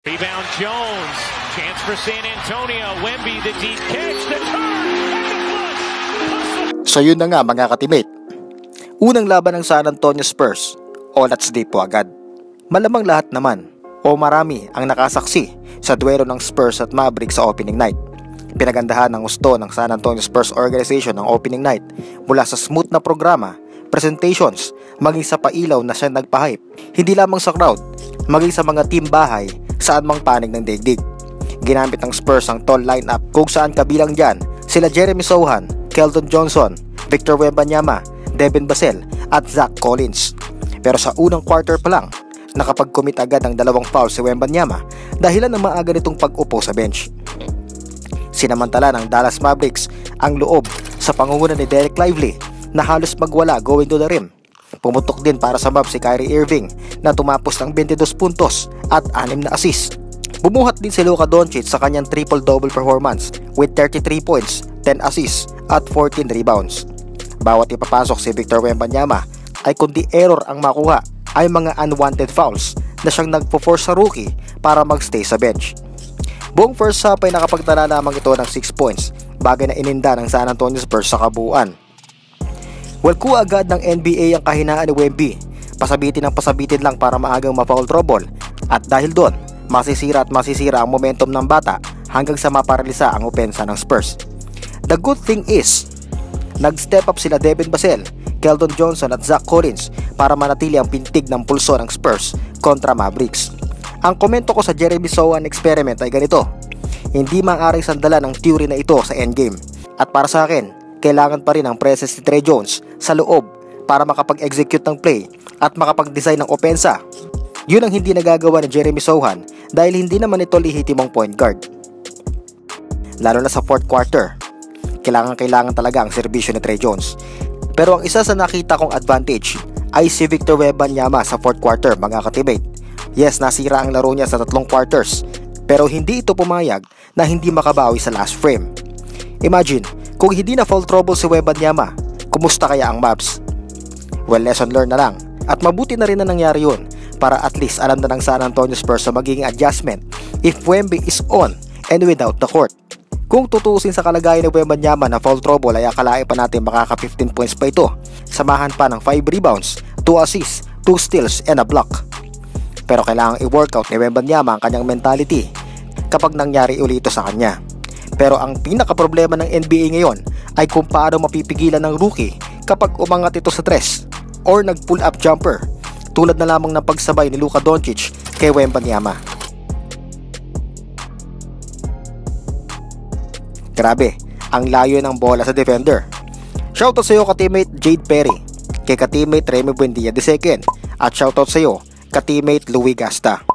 Rebound Jones, chance for San Antonio, Wemby, the deep catch, the turn, and the flush. So yun na nga mga ka-teammate, unang laban ng San Antonio Spurs, o let's day po agad. Malamang lahat naman, o marami ang nakasaksi sa duelo ng Spurs at Mavericks sa opening night. Pinagandahan ng gusto ng San Antonio Spurs organization ng opening night mula sa smooth na programa, presentations, maging sa pailaw na siya nagpa-hype, hindi lamang sa crowd, maging sa mga team bahay saan mang panig ng daigdig. Ginamit ng Spurs ang tall lineup kung saan kabilang dyan sila Jeremy Sochan, Keldon Johnson, Victor Wembanyama, Devin Vassell at Zach Collins. Pero sa unang quarter pa lang, nakapag-commit agad ng 2 foul si Wembanyama dahilan ng maaga nitong pag-upo sa bench. Sinamantala ng Dallas Mavericks ang loob sa pangunguna ni Dereck Lively na halos magwala going to the rim. Pumutok din para sa Mavs si Kyrie Irving na tumapos ng 22 puntos at 6 na assist. Bumuhat din si Luka Doncic sa kanyang triple-double performance with 33 points, 10 assists at 14 rebounds. Bawat ipapasok si Victor Wembanyama ay kundi error ang makuha ay mga unwanted fouls na siyang nagpo-force sa rookie para magstay sa bench. Buong first half ay nakapagtala lamang ito ng 6 points, bagay na ininda ng San Antonio Spurs sa kabuuan. Kuha agad ng NBA ang kahinaan ni Wemby, pasabitin lang para maagang ma-foul trouble, at dahil doon, masisira ang momentum ng bata hanggang sa maparalisa ang opensa ng Spurs. The good thing is, nag-step up sila Devin Vassell, Keldon Johnson at Zach Collins para manatili ang pintig ng pulso ng Spurs kontra Mavericks. Ang komento ko sa Jeremy Sochan experiment ay ganito: hindi maaaring sandalan ang theory na ito sa endgame, at para sa akin, kailangan pa rin ang presence ni Tre Jones sa loob para makapag-execute ng play at makapag-design ng opensa. Yun ang hindi nagagawa ni Jeremy Sochan dahil hindi naman ito lehitimong point guard. Lalo na sa fourth quarter, kailangan talaga ang serbisyo ni Tre Jones. Pero ang isa sa nakita kong advantage ay si Victor Wembanyama sa fourth quarter, mga ka-teammate. Yes, nasira ang laro niya sa 3 quarters, pero hindi ito pumayag na hindi makabawi sa last frame. Imagine, kung hindi na foul trouble si Wembanyama, kumusta kaya ang Mavs? Well, lesson learned na lang. At mabuti na rin na nangyari yun para at least alam na ng San Antonio Spurs sa magiging adjustment if Wemby is on and without the court. Kung tutusin sa kalagayan ni Wembanyama na foul trouble ay akalain pa natin makaka 15 points pa ito, samahan pa ng 5 rebounds, 2 assists, 2 steals and a block. Pero kailangang i-workout ni Wembanyama ang kanyang mentality kapag nangyari uli ito sa kanya. Pero ang pinaka-problema ng NBA ngayon ay kung paano mapipigilan ng rookie kapag umangat ito sa tres or nag-pull up jumper, tulad na lamang ng pagsabay ni Luka Doncic kay Wembanyama. Grabe, ang layo ng bola sa defender. Shoutout sa iyo ka-teammate Jade Perry, kay ka-teammate Remy Buendia II, at shoutout sa iyo ka-teammate Louie Gasta.